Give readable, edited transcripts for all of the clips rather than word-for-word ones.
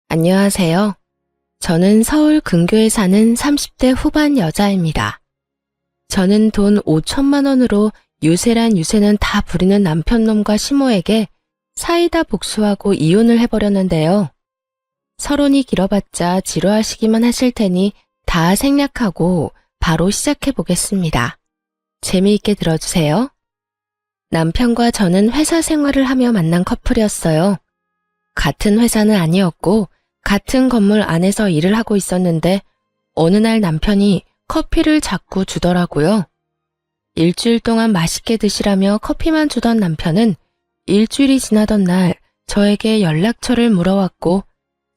안녕하세요. 저는 서울 근교에 사는 30대 후반 여자입니다. 저는 돈 5천만 원으로 유세란 유세는 다 부리는 남편놈과 시모에게 사이다 복수하고 이혼을 해버렸는데요. 서론이 길어봤자 지루하시기만 하실 테니 다 생략하고 바로 시작해 보겠습니다. 재미있게 들어주세요. 남편과 저는 회사 생활을 하며 만난 커플이었어요. 같은 회사는 아니었고 같은 건물 안에서 일을 하고 있었는데 어느 날 남편이 커피를 자꾸 주더라고요. 일주일 동안 맛있게 드시라며 커피만 주던 남편은 일주일이 지나던 날 저에게 연락처를 물어왔고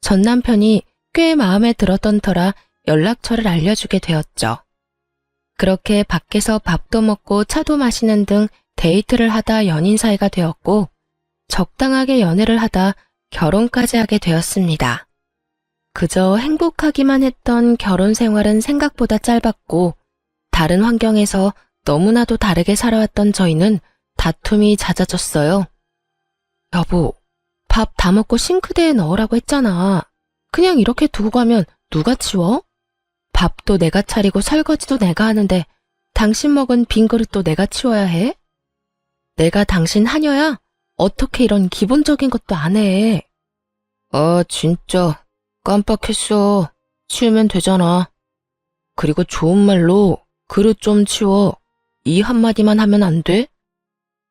전 남편이 꽤 마음에 들었던 터라 연락처를 알려주게 되었죠. 그렇게 밖에서 밥도 먹고 차도 마시는 등 데이트를 하다 연인 사이가 되었고 적당하게 연애를 하다 결혼까지 하게 되었습니다. 그저 행복하기만 했던 결혼 생활은 생각보다 짧았고 다른 환경에서 너무나도 다르게 살아왔던 저희는 다툼이 잦아졌어요. 여보, 밥 다 먹고 싱크대에 넣으라고 했잖아. 그냥 이렇게 두고 가면 누가 치워? 밥도 내가 차리고 설거지도 내가 하는데 당신 먹은 빈 그릇도 내가 치워야 해? 내가 당신 하녀야? 어떻게 이런 기본적인 것도 안 해? 진짜 깜빡했어. 치우면 되잖아. 그리고 좋은 말로 그릇 좀 치워. 이 한마디만 하면 안 돼?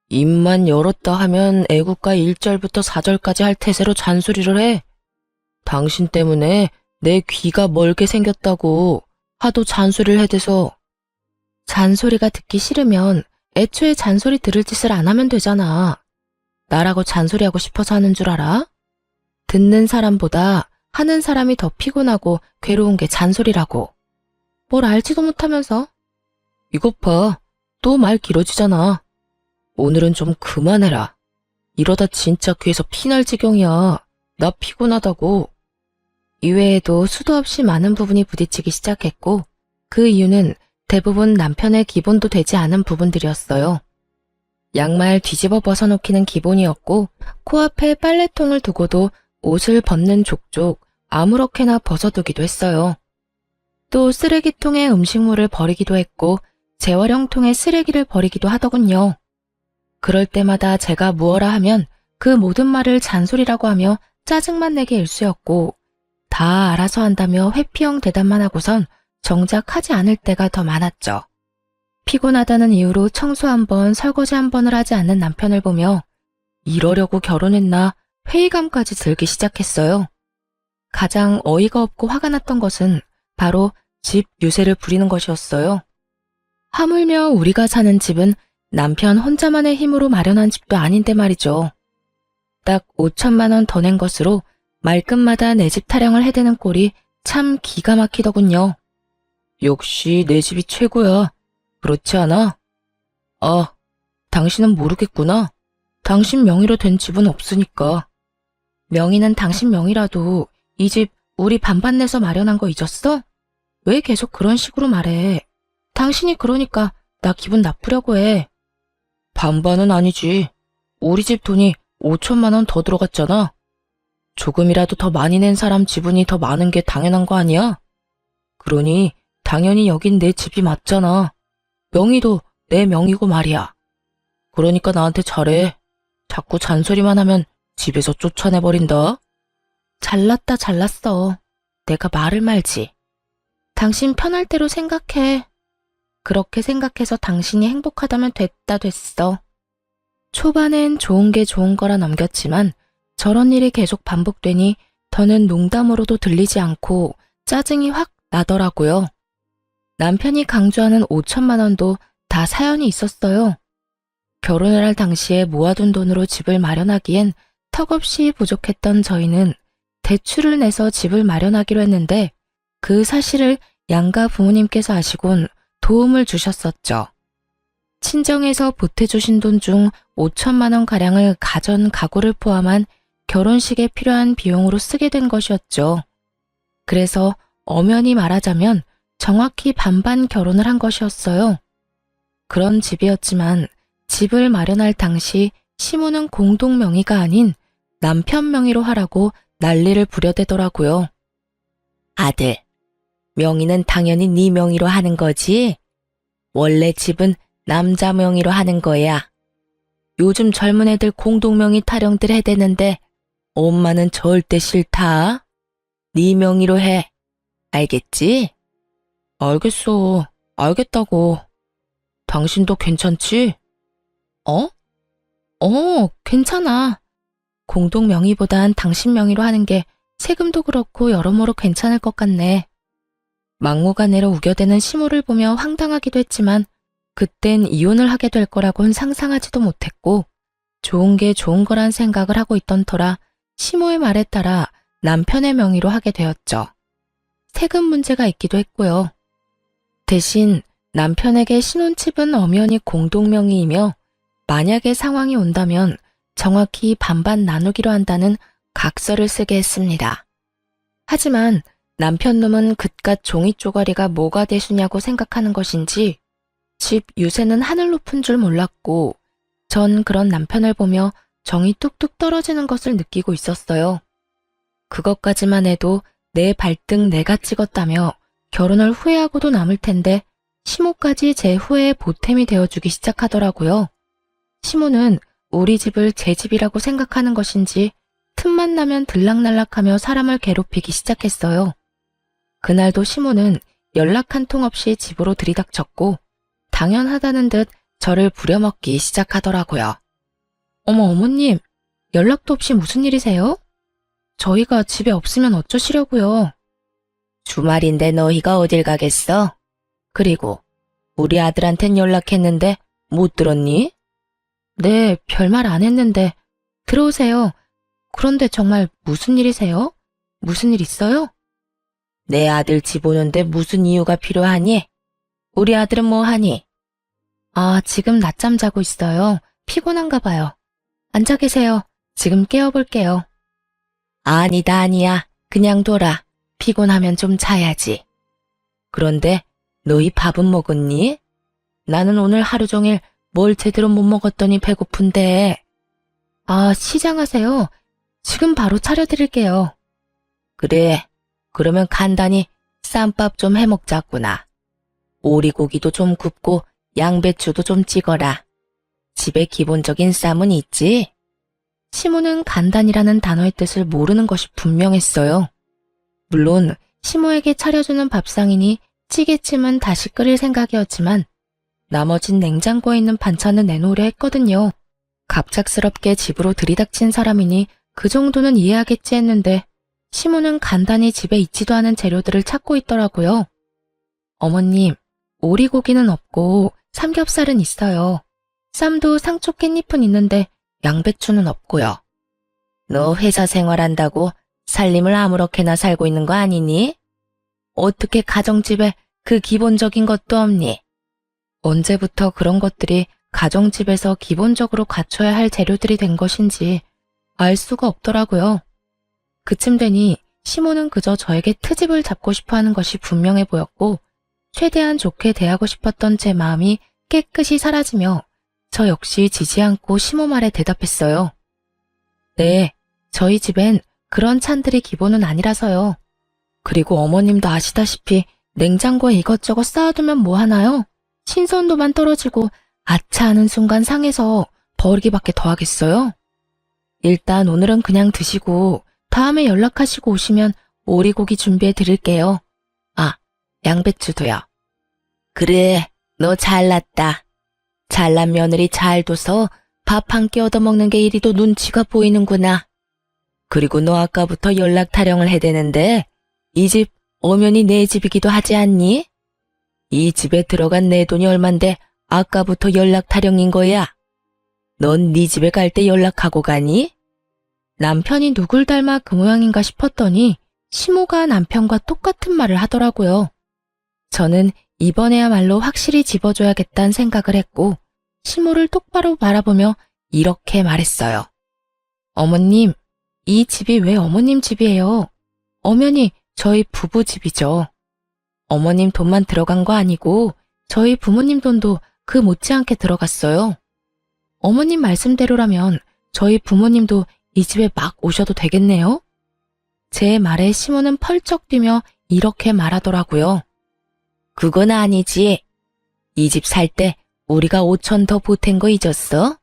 입만 열었다 하면 애국가 1절부터 4절까지 할 태세로 잔소리를 해. 당신 때문에 내 귀가 멀게 생겼다고 하도 잔소리를 해대서. 잔소리가 듣기 싫으면 애초에 잔소리 들을 짓을 안 하면 되잖아. 나라고 잔소리하고 싶어서 하는 줄 알아? 듣는 사람보다 하는 사람이 더 피곤하고 괴로운 게 잔소리라고. 뭘 알지도 못하면서. 이것 봐. 또 말 길어지잖아. 오늘은 좀 그만해라. 이러다 진짜 귀에서 피날 지경이야. 나 피곤하다고. 이외에도 수도 없이 많은 부분이 부딪히기 시작했고 그 이유는 대부분 남편의 기본도 되지 않은 부분들이었어요. 양말 뒤집어 벗어놓기는 기본이었고 코앞에 빨래통을 두고도 옷을 벗는 족족 아무렇게나 벗어두기도 했어요. 또 쓰레기통에 음식물을 버리기도 했고 재활용통에 쓰레기를 버리기도 하더군요. 그럴 때마다 제가 무어라 하면 그 모든 말을 잔소리라고 하며 짜증만 내게 일쑤였고 다 알아서 한다며 회피형 대답만 하고선 정작 하지 않을 때가 더 많았죠. 피곤하다는 이유로 청소 한 번, 설거지 한 번을 하지 않는 남편을 보며 이러려고 결혼했나 회의감까지 들기 시작했어요. 가장 어이가 없고 화가 났던 것은 바로 집 유세를 부리는 것이었어요. 하물며 우리가 사는 집은 남편 혼자만의 힘으로 마련한 집도 아닌데 말이죠. 딱 5천만 원 더 낸 것으로 말끝마다 내 집 타령을 해대는 꼴이 참 기가 막히더군요. 역시 내 집이 최고야. 그렇지 않아? 아, 당신은 모르겠구나. 당신 명의로 된 집은 없으니까. 명의는 당신 명의라도 이 집 우리 반반 내서 마련한 거 잊었어? 왜 계속 그런 식으로 말해? 당신이 그러니까 나 기분 나쁘려고 해. 반반은 아니지. 우리 집 돈이 5천만 원 더 들어갔잖아. 조금이라도 더 많이 낸 사람 지분이 더 많은 게 당연한 거 아니야? 그러니 당연히 여긴 내 집이 맞잖아. 명의도 내 명의고 말이야. 그러니까 나한테 잘해. 자꾸 잔소리만 하면 집에서 쫓아내버린다. 잘났다 잘났어. 내가 말을 말지. 당신 편할 대로 생각해. 그렇게 생각해서 당신이 행복하다면 됐다 됐어. 초반엔 좋은 게 좋은 거라 넘겼지만 저런 일이 계속 반복되니 더는 농담으로도 들리지 않고 짜증이 확 나더라고요. 남편이 강조하는 5천만 원도 다 사연이 있었어요. 결혼을 할 당시에 모아둔 돈으로 집을 마련하기엔 턱없이 부족했던 저희는 대출을 내서 집을 마련하기로 했는데 그 사실을 양가 부모님께서 아시곤 도움을 주셨었죠. 친정에서 보태주신 돈 중 5천만 원 가량을 가전 가구를 포함한 결혼식에 필요한 비용으로 쓰게 된 것이었죠. 그래서 엄연히 말하자면 정확히 반반 결혼을 한 것이었어요. 그런 집이었지만 집을 마련할 당시 시무는 공동 명의가 아닌 남편 명의로 하라고 난리를 부려대더라고요. 아들, 명의는 당연히 네 명의로 하는 거지? 원래 집은 남자 명의로 하는 거야. 요즘 젊은 애들 공동명의 타령들 해대는데 엄마는 절대 싫다. 네 명의로 해. 알겠지? 알겠어. 알겠다고. 당신도 괜찮지? 어? 괜찮아. 공동 명의보단 당신 명의로 하는 게 세금도 그렇고 여러모로 괜찮을 것 같네. 막무가내로 우겨대는 시모를 보며 황당하기도 했지만 그땐 이혼을 하게 될 거라곤 상상하지도 못했고 좋은 게 좋은 거란 생각을 하고 있던 터라 시모의 말에 따라 남편의 명의로 하게 되었죠. 세금 문제가 있기도 했고요. 대신 남편에게 신혼집은 엄연히 공동명의이며 만약에 상황이 온다면 정확히 반반 나누기로 한다는 각서를 쓰게 했습니다. 하지만 남편 놈은 그깟 종이 쪼가리가 뭐가 대수냐고 생각하는 것인지 집 유세는 하늘 높은 줄 몰랐고 전 그런 남편을 보며 정이 뚝뚝 떨어지는 것을 느끼고 있었어요. 그것까지만 해도 내 발등 내가 찍었다며 결혼을 후회하고도 남을 텐데 시모까지 제 후회의 보탬이 되어주기 시작하더라고요. 시모는 우리 집을 제 집이라고 생각하는 것인지 틈만 나면 들락날락하며 사람을 괴롭히기 시작했어요. 그날도 시모는 연락 한 통 없이 집으로 들이닥쳤고 당연하다는 듯 저를 부려먹기 시작하더라고요. 어머님, 연락도 없이 무슨 일이세요? 저희가 집에 없으면 어쩌시려고요? 주말인데 너희가 어딜 가겠어? 그리고 우리 아들한텐 연락했는데 못 들었니? 네, 별말 안 했는데 들어오세요. 그런데 정말 무슨 일이세요? 무슨 일 있어요? 내 아들 집 오는데 무슨 이유가 필요하니? 우리 아들은 뭐 하니? 아, 지금 낮잠 자고 있어요. 피곤한가 봐요. 앉아 계세요. 지금 깨워볼게요. 아니야. 그냥 둬라. 피곤하면 좀 자야지. 그런데 너희 밥은 먹었니? 나는 오늘 하루 종일 뭘 제대로 못 먹었더니 배고픈데. 아, 시장하세요. 지금 바로 차려드릴게요. 그래, 그러면 간단히 쌈밥 좀 해먹자꾸나. 오리고기도 좀 굽고 양배추도 좀 찍어라. 집에 기본적인 쌈은 있지? 시모는 간단이라는 단어의 뜻을 모르는 것이 분명했어요. 물론 시모에게 차려주는 밥상이니 찌개찜은 다시 끓일 생각이었지만 나머진 냉장고에 있는 반찬을 내놓으려 했거든요. 갑작스럽게 집으로 들이닥친 사람이니 그 정도는 이해하겠지 했는데 시모는 간단히 집에 있지도 않은 재료들을 찾고 있더라고요. 어머님, 오리고기는 없고 삼겹살은 있어요. 쌈도 상추 깻잎은 있는데 양배추는 없고요. 너 회사 생활한다고 살림을 아무렇게나 살고 있는 거 아니니? 어떻게 가정집에 그 기본적인 것도 없니? 언제부터 그런 것들이 가정집에서 기본적으로 갖춰야 할 재료들이 된 것인지 알 수가 없더라고요. 그쯤 되니 시모는 그저 저에게 트집을 잡고 싶어 하는 것이 분명해 보였고 최대한 좋게 대하고 싶었던 제 마음이 깨끗이 사라지며 저 역시 지지 않고 시모 말에 대답했어요. 네, 저희 집엔 그런 찬들이 기본은 아니라서요. 그리고 어머님도 아시다시피 냉장고에 이것저것 쌓아두면 뭐 하나요? 신선도만 떨어지고 아차 하는 순간 상해서 버리기밖에 더 하겠어요? 일단 오늘은 그냥 드시고 다음에 연락하시고 오시면 오리고기 준비해 드릴게요. 아, 양배추도요. 그래, 너 잘났다. 잘난 며느리 잘 둬서 밥 한 끼 얻어먹는 게 이리도 눈치가 보이는구나. 그리고 너 아까부터 연락 타령을 해대는데 이 집 엄연히 내 집이기도 하지 않니? 이 집에 들어간 내 돈이 얼만데 아까부터 연락 타령인 거야. 넌 네 집에 갈 때 연락하고 가니? 남편이 누굴 닮아 그 모양인가 싶었더니 시모가 남편과 똑같은 말을 하더라고요. 저는 이번에야말로 확실히 집어줘야겠다는 생각을 했고 시모를 똑바로 바라보며 이렇게 말했어요. 어머님, 이 집이 왜 어머님 집이에요? 엄연히 저희 부부 집이죠. 어머님 돈만 들어간 거 아니고 저희 부모님 돈도 그 못지않게 들어갔어요. 어머님 말씀대로라면 저희 부모님도 이 집에 막 오셔도 되겠네요? 제 말에 시모는 펄쩍 뛰며 이렇게 말하더라고요. 그건 아니지. 이 집 살 때 우리가 5천 더 보탠 거 잊었어?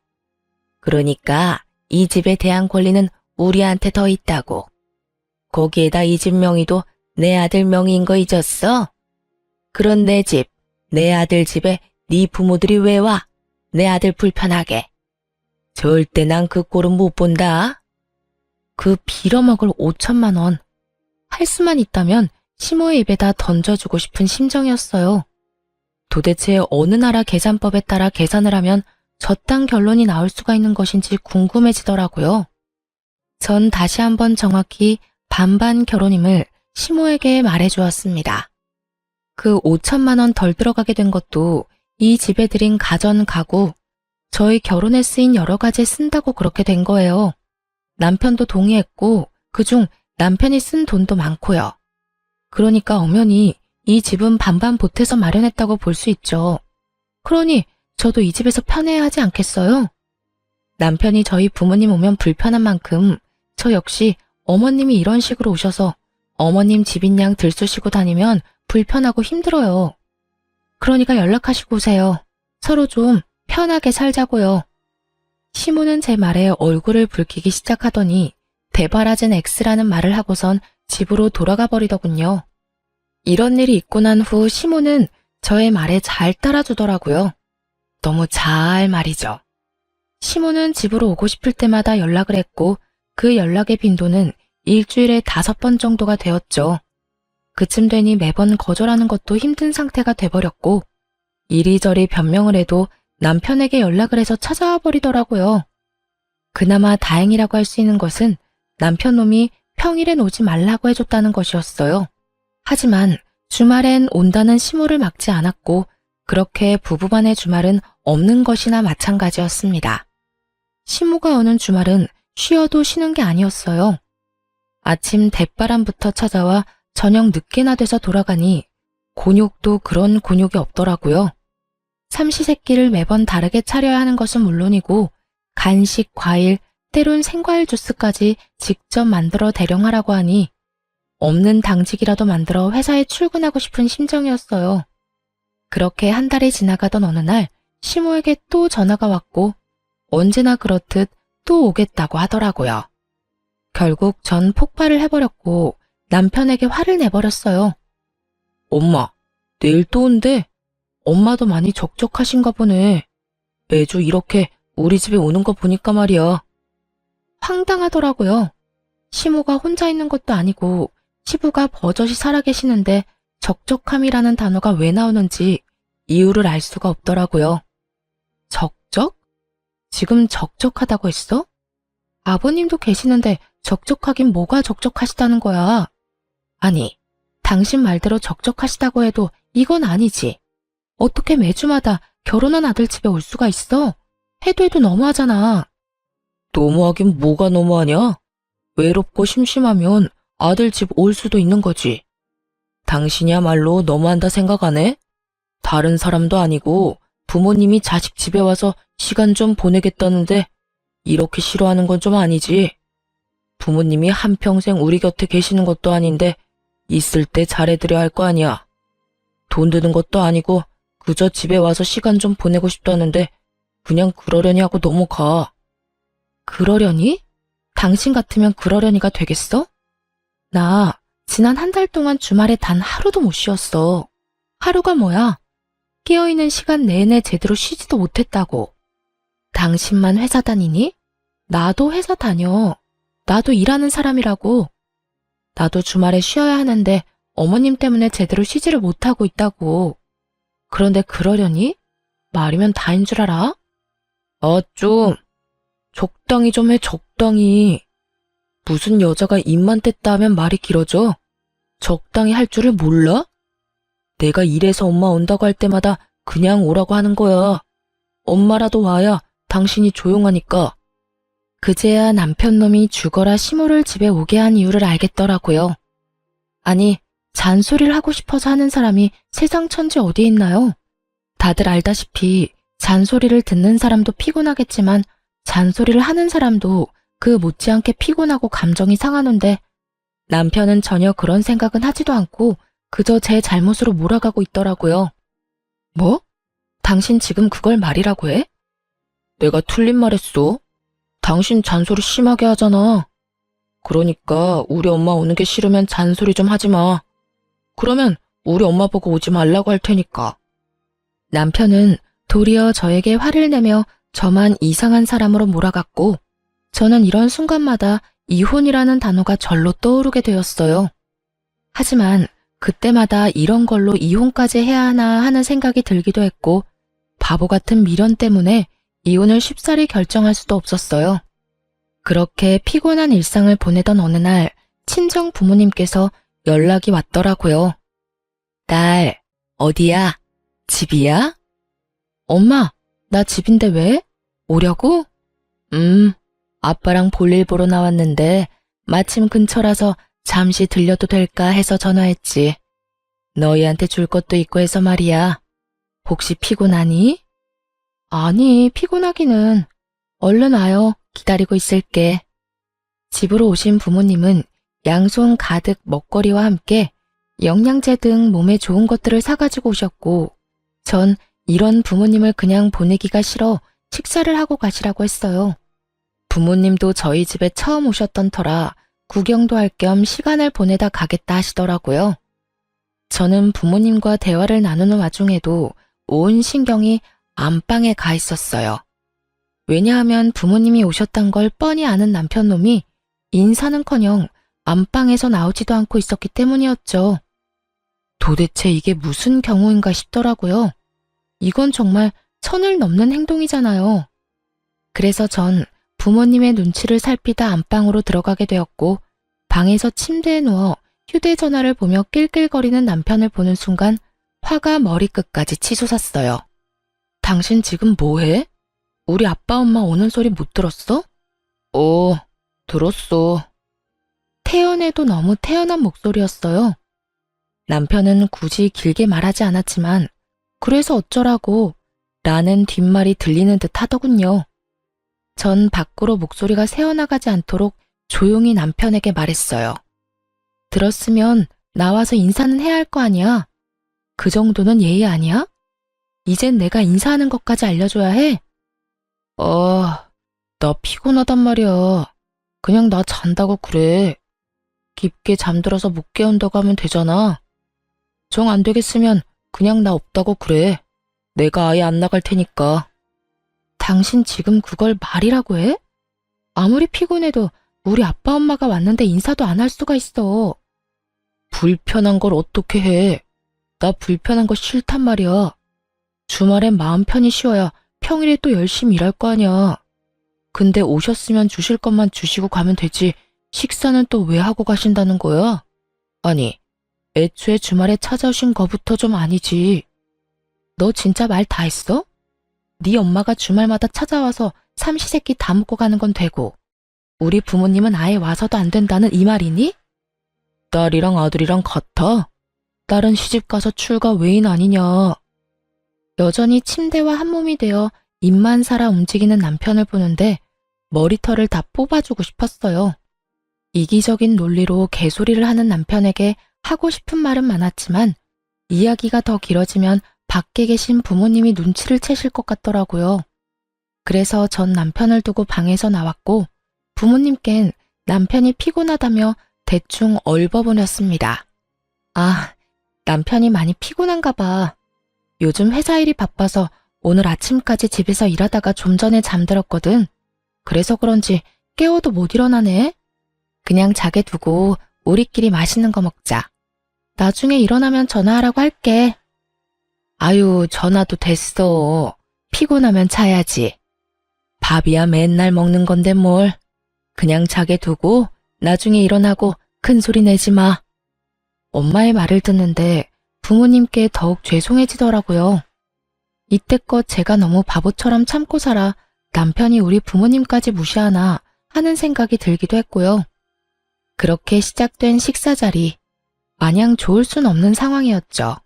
그러니까 이 집에 대한 권리는 우리한테 더 있다고. 거기에다 이 집 명의도 내 아들 명의인 거 잊었어? 그런 내 집, 내 아들 집에 네 부모들이 왜 와? 내 아들 불편하게. 절대 난 그 꼴은 못 본다. 그 빌어먹을 5천만 원. 할 수만 있다면 시모의 입에다 던져주고 싶은 심정이었어요. 도대체 어느 나라 계산법에 따라 계산을 하면 저딴 결론이 나올 수가 있는 것인지 궁금해지더라고요. 전 다시 한번 정확히 반반 결혼임을 시모에게 말해주었습니다. 그 5천만 원 덜 들어가게 된 것도 이 집에 들인 가전, 가구, 저희 결혼에 쓰인 여러 가지에 쓴다고 그렇게 된 거예요. 남편도 동의했고 그중 남편이 쓴 돈도 많고요. 그러니까 엄연히 이 집은 반반 보태서 마련했다고 볼 수 있죠. 그러니 저도 이 집에서 편해야 하지 않겠어요? 남편이 저희 부모님 오면 불편한 만큼 저 역시 어머님이 이런 식으로 오셔서 어머님 집인 양 들쑤시고 다니면 불편하고 힘들어요. 그러니까 연락하시고 오세요. 서로 좀 편하게 살자고요. 시모는 제 말에 얼굴을 붉히기 시작하더니 대바라진 X라는 말을 하고선 집으로 돌아가 버리더군요. 이런 일이 있고 난 후 시모는 저의 말에 잘 따라주더라고요. 너무 잘 말이죠. 시모는 집으로 오고 싶을 때마다 연락을 했고 그 연락의 빈도는 일주일에 5번 정도가 되었죠. 그쯤 되니 매번 거절하는 것도 힘든 상태가 돼버렸고 이리저리 변명을 해도 남편에게 연락을 해서 찾아와 버리더라고요. 그나마 다행이라고 할 수 있는 것은 남편 놈이 평일엔 오지 말라고 해줬다는 것이었어요. 하지만 주말엔 온다는 시모를 막지 않았고 그렇게 부부간의 주말은 없는 것이나 마찬가지였습니다. 시모가 오는 주말은 쉬어도 쉬는 게 아니었어요. 아침 대바람부터 찾아와 저녁 늦게나 돼서 돌아가니 곤욕도 그런 곤욕이 없더라고요. 삼시세끼를 매번 다르게 차려야 하는 것은 물론이고 간식, 과일, 때론 생과일 주스까지 직접 만들어 대령하라고 하니 없는 당직이라도 만들어 회사에 출근하고 싶은 심정이었어요. 그렇게 한 달이 지나가던 어느 날 시모에게 또 전화가 왔고 언제나 그렇듯 또 오겠다고 하더라고요. 결국 전 폭발을 해버렸고 남편에게 화를 내버렸어요. 엄마, 내일 또 온대. 엄마도 많이 적적하신가 보네. 매주 이렇게 우리 집에 오는 거 보니까 말이야. 황당하더라고요. 시모가 혼자 있는 것도 아니고 시부가 버젓이 살아계시는데 적적함이라는 단어가 왜 나오는지 이유를 알 수가 없더라고요. 적적? 지금 적적하다고 했어? 아버님도 계시는데 적적하긴 뭐가 적적하시다는 거야. 아니, 당신 말대로 적적하시다고 해도 이건 아니지. 어떻게 매주마다 결혼한 아들 집에 올 수가 있어? 해도 너무하잖아. 너무하긴 뭐가 너무하냐? 외롭고 심심하면 아들 집 올 수도 있는 거지. 당신이야말로 너무한다 생각 안 해? 다른 사람도 아니고 부모님이 자식 집에 와서 시간 좀 보내겠다는데 이렇게 싫어하는 건 좀 아니지. 부모님이 한평생 우리 곁에 계시는 것도 아닌데 있을 때 잘해드려야 할 거 아니야. 돈 드는 것도 아니고 그저 집에 와서 시간 좀 보내고 싶다는데 그냥 그러려니 하고 넘어가. 그러려니? 당신 같으면 그러려니가 되겠어? 나 지난 한 달 동안 주말에 단 하루도 못 쉬었어. 하루가 뭐야? 깨어있는 시간 내내 제대로 쉬지도 못했다고. 당신만 회사 다니니? 나도 회사 다녀. 나도 일하는 사람이라고. 나도 주말에 쉬어야 하는데 어머님 때문에 제대로 쉬지를 못하고 있다고. 그런데 그러려니? 말이면 다인 줄 알아? 좀. 적당히 좀 해, 적당히. 무슨 여자가 입만 뗐다 하면 말이 길어져? 적당히 할 줄을 몰라? 내가 일해서 엄마 온다고 할 때마다 그냥 오라고 하는 거야. 엄마라도 와야 당신이 조용하니까. 그제야 남편 놈이 죽어라 시모를 집에 오게 한 이유를 알겠더라고요. 아니, 잔소리를 하고 싶어서 하는 사람이 세상 천지 어디에 있나요? 다들 알다시피 잔소리를 듣는 사람도 피곤하겠지만 잔소리를 하는 사람도 그 못지않게 피곤하고 감정이 상하는데 남편은 전혀 그런 생각은 하지도 않고 그저 제 잘못으로 몰아가고 있더라고요. 뭐? 당신 지금 그걸 말이라고 해? 내가 틀린 말 했어. 당신 잔소리 심하게 하잖아. 그러니까 우리 엄마 오는 게 싫으면 잔소리 좀 하지 마. 그러면 우리 엄마 보고 오지 말라고 할 테니까. 남편은 도리어 저에게 화를 내며 저만 이상한 사람으로 몰아갔고, 저는 이런 순간마다 이혼이라는 단어가 절로 떠오르게 되었어요. 하지만 그때마다 이런 걸로 이혼까지 해야 하나 하는 생각이 들기도 했고, 바보 같은 미련 때문에 이혼을 쉽사리 결정할 수도 없었어요. 그렇게 피곤한 일상을 보내던 어느 날 친정 부모님께서 연락이 왔더라고요. 딸, 어디야? 집이야? 엄마, 나 집인데 왜? 오려고? 아빠랑 볼일 보러 나왔는데 마침 근처라서 잠시 들려도 될까 해서 전화했지. 너희한테 줄 것도 있고 해서 말이야. 혹시 피곤하니? 아니, 피곤하기는. 얼른 와요. 기다리고 있을게. 집으로 오신 부모님은 양손 가득 먹거리와 함께 영양제 등 몸에 좋은 것들을 사가지고 오셨고, 전 이런 부모님을 그냥 보내기가 싫어 식사를 하고 가시라고 했어요. 부모님도 저희 집에 처음 오셨던 터라 구경도 할 겸 시간을 보내다 가겠다 하시더라고요. 저는 부모님과 대화를 나누는 와중에도 온 신경이 안방에 가 있었어요. 왜냐하면 부모님이 오셨단 걸 뻔히 아는 남편놈이 인사는커녕 안방에서 나오지도 않고 있었기 때문이었죠. 도대체 이게 무슨 경우인가 싶더라고요. 이건 정말 선을 넘는 행동이잖아요. 그래서 전 부모님의 눈치를 살피다 안방으로 들어가게 되었고, 방에서 침대에 누워 휴대전화를 보며 낄낄거리는 남편을 보는 순간 화가 머리끝까지 치솟았어요. 당신 지금 뭐해? 우리 아빠 엄마 오는 소리 못 들었어? 들었어. 태연해도 너무 태연한 목소리였어요. 남편은 굳이 길게 말하지 않았지만 그래서 어쩌라고 라는 뒷말이 들리는 듯 하더군요. 전 밖으로 목소리가 새어나가지 않도록 조용히 남편에게 말했어요. 들었으면 나와서 인사는 해야 할 거 아니야. 그 정도는 예의 아니야? 이젠 내가 인사하는 것까지 알려줘야 해? 나 피곤하단 말이야. 그냥 나 잔다고 그래. 깊게 잠들어서 못 깨운다고 하면 되잖아. 정 안 되겠으면 그냥 나 없다고 그래. 내가 아예 안 나갈 테니까. 당신 지금 그걸 말이라고 해? 아무리 피곤해도 우리 아빠 엄마가 왔는데 인사도 안 할 수가 있어. 불편한 걸 어떻게 해? 나 불편한 거 싫단 말이야. 주말엔 마음 편히 쉬어야 평일에 또 열심히 일할 거 아니야. 근데 오셨으면 주실 것만 주시고 가면 되지. 식사는 또 왜 하고 가신다는 거야? 아니, 애초에 주말에 찾아오신 거부터 좀 아니지. 너 진짜 말 다 했어? 네 엄마가 주말마다 찾아와서 삼시세끼 다 먹고 가는 건 되고 우리 부모님은 아예 와서도 안 된다는 이 말이니? 딸이랑 아들이랑 같아? 딸은 시집가서 출가 외인 아니냐. 여전히 침대와 한몸이 되어 입만 살아 움직이는 남편을 보는데 머리털을 다 뽑아주고 싶었어요. 이기적인 논리로 개소리를 하는 남편에게 하고 싶은 말은 많았지만 이야기가 더 길어지면 밖에 계신 부모님이 눈치를 채실 것 같더라고요. 그래서 전 남편을 두고 방에서 나왔고 부모님께는 남편이 피곤하다며 대충 얼버무렸습니다. 아, 남편이 많이 피곤한가 봐. 요즘 회사 일이 바빠서 오늘 아침까지 집에서 일하다가 좀 전에 잠들었거든. 그래서 그런지 깨워도 못 일어나네. 그냥 자게 두고 우리끼리 맛있는 거 먹자. 나중에 일어나면 전화하라고 할게. 아유, 전화도 됐어. 피곤하면 자야지. 밥이야 맨날 먹는 건데 뭘. 그냥 자게 두고 나중에 일어나고 큰 소리 내지 마. 엄마의 말을 듣는데 부모님께 더욱 죄송해지더라고요. 이때껏 제가 너무 바보처럼 참고 살아 남편이 우리 부모님까지 무시하나 하는 생각이 들기도 했고요. 그렇게 시작된 식사 자리, 마냥 좋을 순 없는 상황이었죠.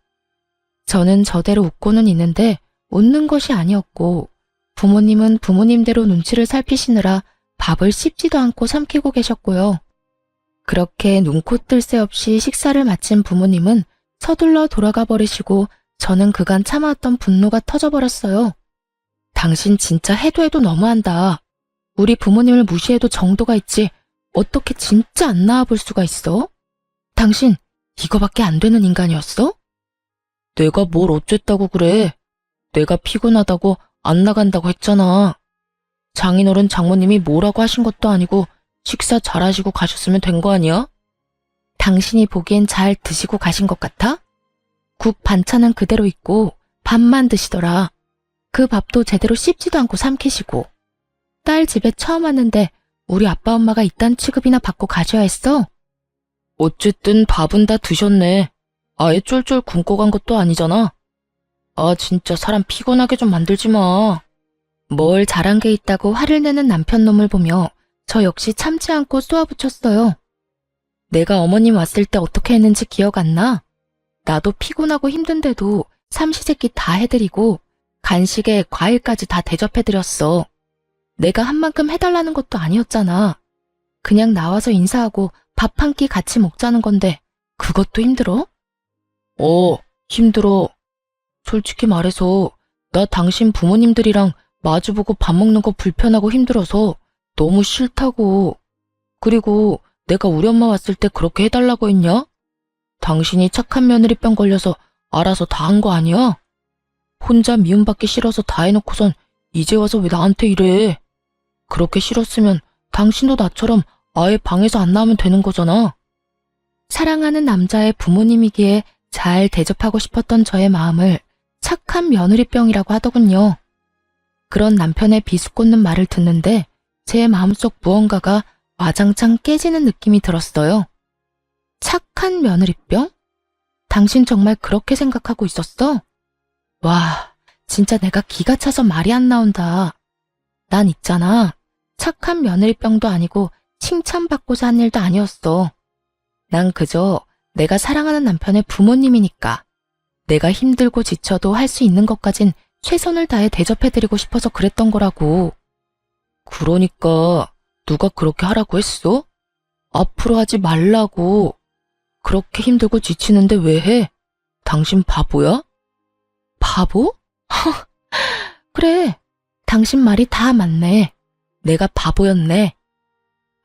저는 저대로 웃고는 있는데 웃는 것이 아니었고 부모님은 부모님대로 눈치를 살피시느라 밥을 씹지도 않고 삼키고 계셨고요. 그렇게 눈코 뜰 새 없이 식사를 마친 부모님은 서둘러 돌아가 버리시고 저는 그간 참아왔던 분노가 터져버렸어요. 당신 진짜 해도 해도 너무한다. 우리 부모님을 무시해도 정도가 있지. 어떻게 진짜 안 나와볼 수가 있어? 당신 이거밖에 안 되는 인간이었어? 내가 뭘 어쨌다고 그래. 내가 피곤하다고 안 나간다고 했잖아. 장인어른 장모님이 뭐라고 하신 것도 아니고 식사 잘하시고 가셨으면 된 거 아니야? 당신이 보기엔 잘 드시고 가신 것 같아? 국 반찬은 그대로 있고 밥만 드시더라. 그 밥도 제대로 씹지도 않고 삼키시고. 딸 집에 처음 왔는데 우리 아빠 엄마가 이딴 취급이나 받고 가셔야 했어? 어쨌든 밥은 다 드셨네. 아예 쫄쫄 굶고 간 것도 아니잖아. 아 진짜 사람 피곤하게 좀 만들지 마. 뭘 잘한 게 있다고 화를 내는 남편 놈을 보며 저 역시 참지 않고 쏘아붙였어요. 내가 어머님 왔을 때 어떻게 했는지 기억 안 나? 나도 피곤하고 힘든데도 삼시세끼 다 해드리고 간식에 과일까지 다 대접해드렸어. 내가 한 만큼 해달라는 것도 아니었잖아. 그냥 나와서 인사하고 밥 한 끼 같이 먹자는 건데 그것도 힘들어? 힘들어. 솔직히 말해서 나 당신 부모님들이랑 마주보고 밥 먹는 거 불편하고 힘들어서 너무 싫다고. 그리고 내가 우리 엄마 왔을 때 그렇게 해달라고 했냐? 당신이 착한 며느리병 걸려서 알아서 다 한 거 아니야? 혼자 미움받기 싫어서 다 해놓고선 이제 와서 왜 나한테 이래? 그렇게 싫었으면 당신도 나처럼 아예 방에서 안 나오면 되는 거잖아. 사랑하는 남자의 부모님이기에 잘 대접하고 싶었던 저의 마음을 착한 며느리병이라고 하더군요. 그런 남편의 비수꽂는 말을 듣는데 제 마음속 무언가가 와장창 깨지는 느낌이 들었어요. 착한 며느리병? 당신 정말 그렇게 생각하고 있었어? 와, 진짜 내가 기가 차서 말이 안 나온다. 난 있잖아. 착한 며느리병도 아니고 칭찬받고자 한 일도 아니었어. 난 그저 내가 사랑하는 남편의 부모님이니까 내가 힘들고 지쳐도 할 수 있는 것까진 최선을 다해 대접해드리고 싶어서 그랬던 거라고. 그러니까 누가 그렇게 하라고 했어? 앞으로 하지 말라고. 그렇게 힘들고 지치는데 왜 해? 당신 바보야? 바보? 그래, 당신 말이 다 맞네. 내가 바보였네.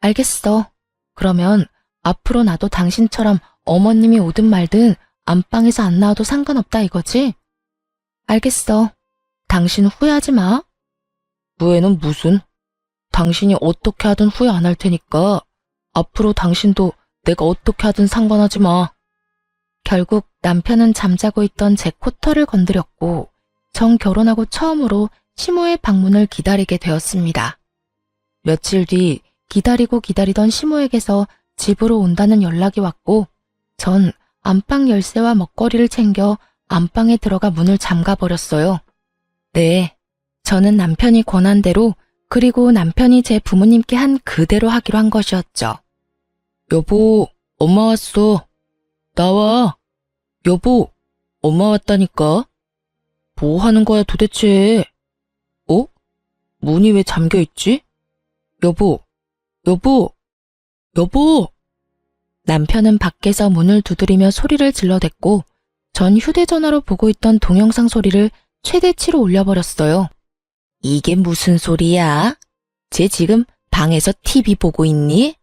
알겠어. 그러면 앞으로 나도 당신처럼 어머님이 오든 말든 안방에서 안 나와도 상관없다 이거지? 알겠어. 당신 후회하지 마. 후회는 무슨? 당신이 어떻게 하든 후회 안 할 테니까 앞으로 당신도 내가 어떻게 하든 상관하지 마. 결국 남편은 잠자고 있던 제 코털을 건드렸고 정 결혼하고 처음으로 시모의 방문을 기다리게 되었습니다. 며칠 뒤 기다리고 기다리던 시모에게서 집으로 온다는 연락이 왔고 전 안방 열쇠와 먹거리를 챙겨 안방에 들어가 문을 잠가버렸어요. 네, 저는 남편이 권한 대로 그리고 남편이 제 부모님께 한 그대로 하기로 한 것이었죠. 여보, 엄마 왔어. 나와. 여보, 엄마 왔다니까. 뭐 하는 거야 도대체? 문이 왜 잠겨있지? 여보, 여보, 여보! 남편은 밖에서 문을 두드리며 소리를 질러댔고 전 휴대전화로 보고 있던 동영상 소리를 최대치로 올려버렸어요. 이게 무슨 소리야? 쟤 지금 방에서 TV 보고 있니?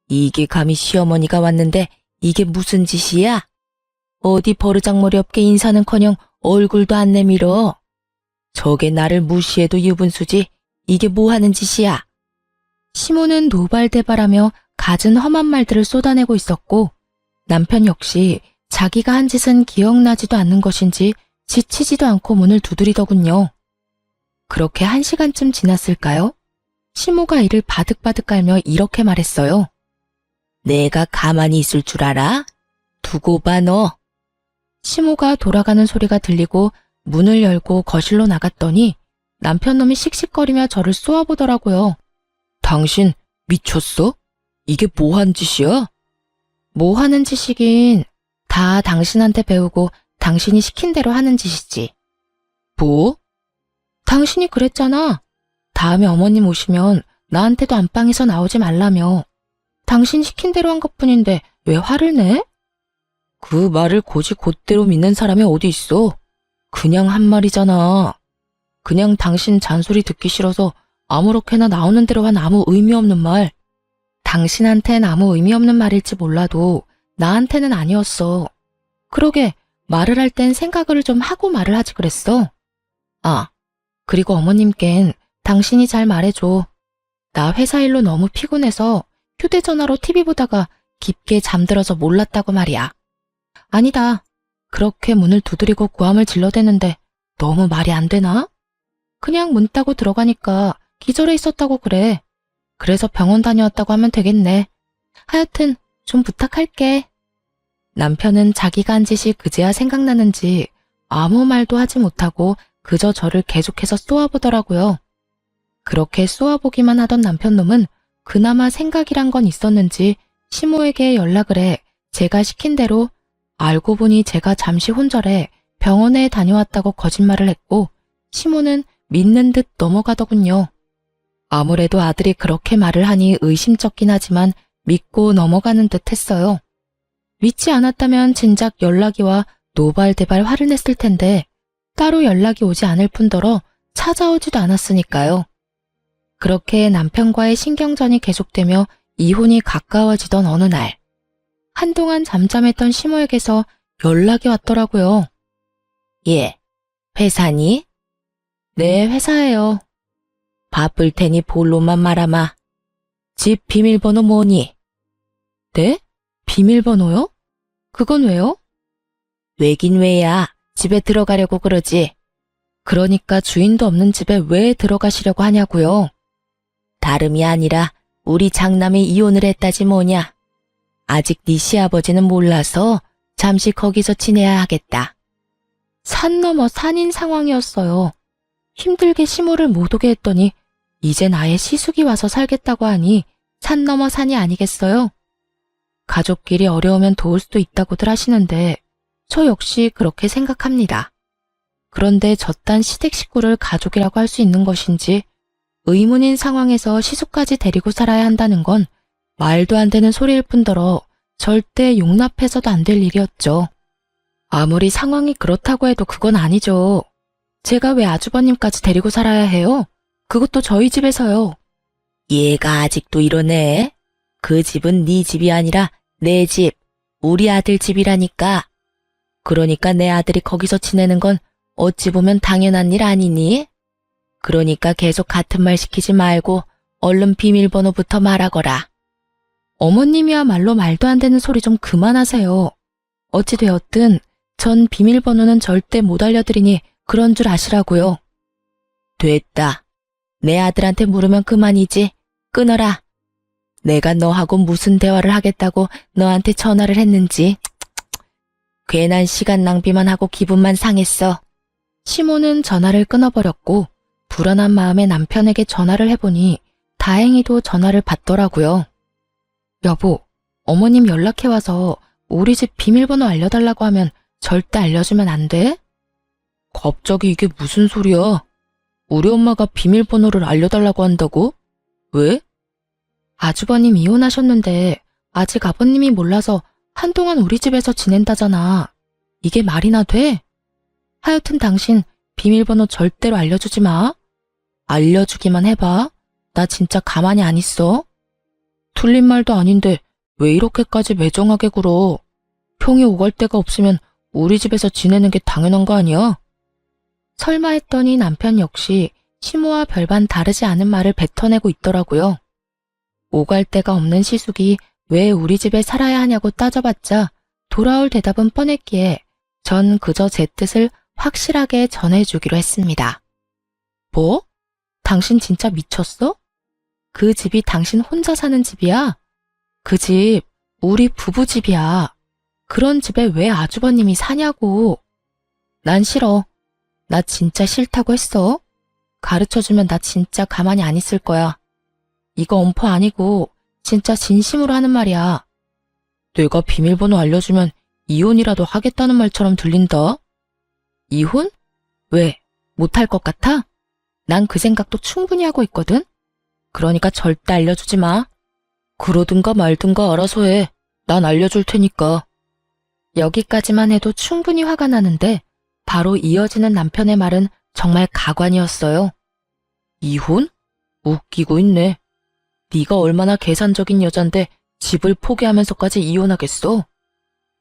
이게 감히 시어머니가 왔는데 이게 무슨 짓이야? 어디 버르장머리 없게 인사는커녕 얼굴도 안 내밀어. 저게 나를 무시해도 유분수지. 이게 뭐 하는 짓이야? 시모는 노발대발하며 갖은 험한 말들을 쏟아내고 있었고 남편 역시 자기가 한 짓은 기억나지도 않는 것인지 지치지도 않고 문을 두드리더군요. 그렇게 1시간쯤 지났을까요? 시모가 이를 바득바득 깔며 이렇게 말했어요. 내가 가만히 있을 줄 알아? 두고 봐 너. 시모가 돌아가는 소리가 들리고 문을 열고 거실로 나갔더니 남편놈이 씩씩거리며 저를 쏘아보더라고요. 당신 미쳤어? 이게 뭐 하는 짓이야? 뭐 하는 짓이긴 다 당신한테 배우고 당신이 시킨 대로 하는 짓이지. 뭐? 당신이 그랬잖아. 다음에 어머님 오시면 나한테도 안방에서 나오지 말라며. 당신 시킨 대로 한 것뿐인데 왜 화를 내? 그 말을 곧이 곧대로 믿는 사람이 어디 있어? 그냥 한 말이잖아. 그냥 당신 잔소리 듣기 싫어서 아무렇게나 나오는 대로 한 아무 의미 없는 말. 당신한텐 아무 의미 없는 말일지 몰라도 나한테는 아니었어. 그러게 말을 할 땐 생각을 좀 하고 말을 하지 그랬어. 아, 그리고 어머님껜 당신이 잘 말해줘. 나 회사 일로 너무 피곤해서 휴대전화로 TV 보다가 깊게 잠들어서 몰랐다고 말이야. 아니다. 그렇게 문을 두드리고 고함을 질러대는데 너무 말이 안 되나? 그냥 문 따고 들어가니까 기절해 있었다고 그래. 그래서 병원 다녀왔다고 하면 되겠네. 하여튼 좀 부탁할게. 남편은 자기가 한 짓이 그제야 생각나는지 아무 말도 하지 못하고 그저 저를 계속해서 쏘아보더라고요. 그렇게 쏘아보기만 하던 남편놈은 그나마 생각이란 건 있었는지 시모에게 연락을 해 제가 시킨 대로 알고 보니 제가 잠시 혼절해 병원에 다녀왔다고 거짓말을 했고 시모는 믿는 듯 넘어가더군요. 아무래도 아들이 그렇게 말을 하니 의심쩍긴 하지만 믿고 넘어가는 듯 했어요. 믿지 않았다면 진작 연락이 와 노발대발 화를 냈을 텐데 따로 연락이 오지 않을 뿐더러 찾아오지도 않았으니까요. 그렇게 남편과의 신경전이 계속되며 이혼이 가까워지던 어느 날 한동안 잠잠했던 시모에게서 연락이 왔더라고요. 예, 회사니? 네, 회사예요. 바쁠 테니 본론만 말아마. 집 비밀번호 뭐니? 네? 비밀번호요? 그건 왜요? 왜긴 왜야. 집에 들어가려고 그러지. 그러니까 주인도 없는 집에 왜 들어가시려고 하냐고요? 다름이 아니라 우리 장남이 이혼을 했다지 뭐냐. 아직 네 시아버지는 몰라서 잠시 거기서 지내야 하겠다. 산 넘어 산인 상황이었어요. 힘들게 시모를 못 오게 했더니 이젠 아예 시숙이 와서 살겠다고 하니 산 넘어 산이 아니겠어요? 가족끼리 어려우면 도울 수도 있다고들 하시는데 저 역시 그렇게 생각합니다. 그런데 저딴 시댁 식구를 가족이라고 할 수 있는 것인지 의문인 상황에서 시숙까지 데리고 살아야 한다는 건 말도 안 되는 소리일 뿐더러 절대 용납해서도 안 될 일이었죠. 아무리 상황이 그렇다고 해도 그건 아니죠. 제가 왜 아주버님까지 데리고 살아야 해요? 그것도 저희 집에서요. 얘가 아직도 이러네. 그 집은 네 집이 아니라 내 집, 우리 아들 집이라니까. 그러니까 내 아들이 거기서 지내는 건 어찌 보면 당연한 일 아니니? 그러니까 계속 같은 말 시키지 말고 얼른 비밀번호부터 말하거라. 어머님이야말로 말도 안 되는 소리 좀 그만하세요. 어찌되었든 전 비밀번호는 절대 못 알려드리니 그런 줄 아시라고요. 됐다. 내 아들한테 물으면 그만이지. 끊어라. 내가 너하고 무슨 대화를 하겠다고 너한테 전화를 했는지. 괜한 시간 낭비만 하고 기분만 상했어. 시모는 전화를 끊어버렸고 불안한 마음에 남편에게 전화를 해보니 다행히도 전화를 받더라고요. 여보, 어머님 연락해와서 우리 집 비밀번호 알려달라고 하면 절대 알려주면 안 돼? 갑자기 이게 무슨 소리야? 우리 엄마가 비밀번호를 알려달라고 한다고? 왜? 아주버님 이혼하셨는데 아직 아버님이 몰라서 한동안 우리 집에서 지낸다잖아. 이게 말이나 돼? 하여튼 당신 비밀번호 절대로 알려주지 마. 알려주기만 해봐. 나 진짜 가만히 안 있어. 틀린 말도 아닌데 왜 이렇게까지 매정하게 굴어. 평이 오갈 데가 없으면 우리 집에서 지내는 게 당연한 거 아니야? 설마 했더니 남편 역시 시모와 별반 다르지 않은 말을 뱉어내고 있더라고요. 오갈 데가 없는 시숙이 왜 우리 집에 살아야 하냐고 따져봤자 돌아올 대답은 뻔했기에 전 그저 제 뜻을 확실하게 전해주기로 했습니다. 뭐? 당신 진짜 미쳤어? 그 집이 당신 혼자 사는 집이야? 그 집 우리 부부 집이야. 그런 집에 왜 아주버님이 사냐고. 난 싫어. 나 진짜 싫다고 했어. 가르쳐주면 나 진짜 가만히 안 있을 거야. 이거 엄포 아니고 진짜 진심으로 하는 말이야. 내가 비밀번호 알려주면 이혼이라도 하겠다는 말처럼 들린다. 이혼? 왜? 못할 것 같아? 난 그 생각도 충분히 하고 있거든. 그러니까 절대 알려주지 마. 그러든가 말든가 알아서 해. 난 알려줄 테니까. 여기까지만 해도 충분히 화가 나는데 바로 이어지는 남편의 말은 정말 가관이었어요. 이혼? 웃기고 있네. 네가 얼마나 계산적인 여잔데 집을 포기하면서까지 이혼하겠어?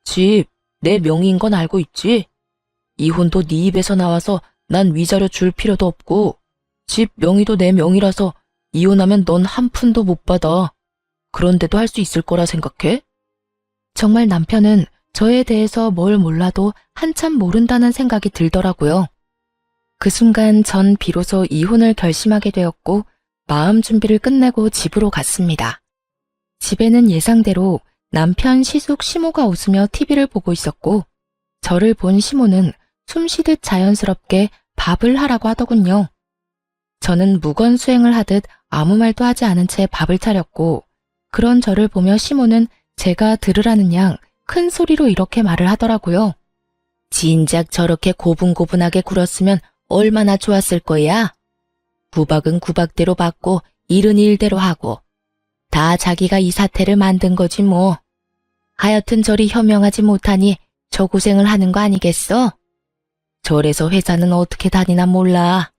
집, 내 명의인 건 알고 있지? 이혼도 네 입에서 나와서 난 위자료 줄 필요도 없고 집 명의도 내 명의라서 이혼하면 넌 한 푼도 못 받아. 그런데도 할 수 있을 거라 생각해? 정말 남편은 저에 대해서 뭘 몰라도 한참 모른다는 생각이 들더라고요. 그 순간 전 비로소 이혼을 결심하게 되었고 마음 준비를 끝내고 집으로 갔습니다. 집에는 예상대로 남편 시숙 시모가 웃으며 TV를 보고 있었고 저를 본 시모는 숨쉬듯 자연스럽게 밥을 하라고 하더군요. 저는 무건수행을 하듯 아무 말도 하지 않은 채 밥을 차렸고 그런 저를 보며 시모는 제가 들으라는 양 큰 소리로 이렇게 말을 하더라고요. 진작 저렇게 고분고분하게 굴었으면 얼마나 좋았을 거야. 구박은 구박대로 받고 일은 일대로 하고 다 자기가 이 사태를 만든 거지 뭐. 하여튼 저리 현명하지 못하니 저 고생을 하는 거 아니겠어? 저래서 회사는 어떻게 다니나 몰라.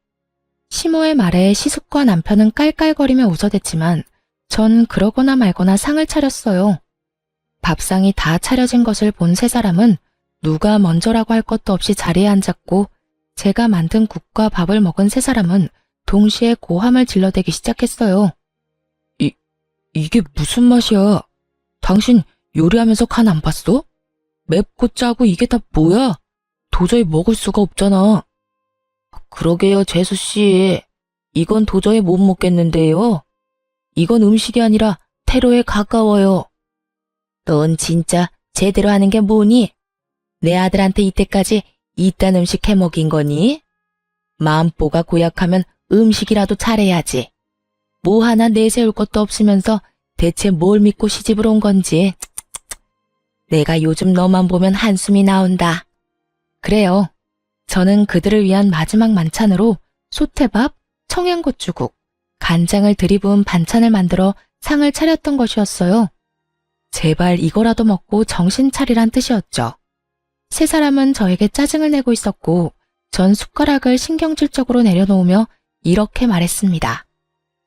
시모의 말에 시숙과 남편은 깔깔거리며 웃어댔지만 전 그러거나 말거나 상을 차렸어요. 밥상이 다 차려진 것을 본 세 사람은 누가 먼저라고 할 것도 없이 자리에 앉았고 제가 만든 국과 밥을 먹은 세 사람은 동시에 고함을 질러대기 시작했어요. 이게 무슨 맛이야? 당신 요리하면서 간 안 봤어? 맵고 짜고 이게 다 뭐야? 도저히 먹을 수가 없잖아. 그러게요, 재수씨. 이건 도저히 못 먹겠는데요. 이건 음식이 아니라 테러에 가까워요. 넌 진짜 제대로 하는 게 뭐니? 내 아들한테 이때까지 이딴 음식 해 먹인 거니? 마음보가 고약하면 음식이라도 잘해야지. 뭐 하나 내세울 것도 없으면서 대체 뭘 믿고 시집을 온 건지. 내가 요즘 너만 보면 한숨이 나온다. 그래요. 저는 그들을 위한 마지막 만찬으로 소태밥, 청양고추국, 간장을 들이부은 반찬을 만들어 상을 차렸던 것이었어요. 제발 이거라도 먹고 정신 차리란 뜻이었죠. 세 사람은 저에게 짜증을 내고 있었고 전 숟가락을 신경질적으로 내려놓으며 이렇게 말했습니다.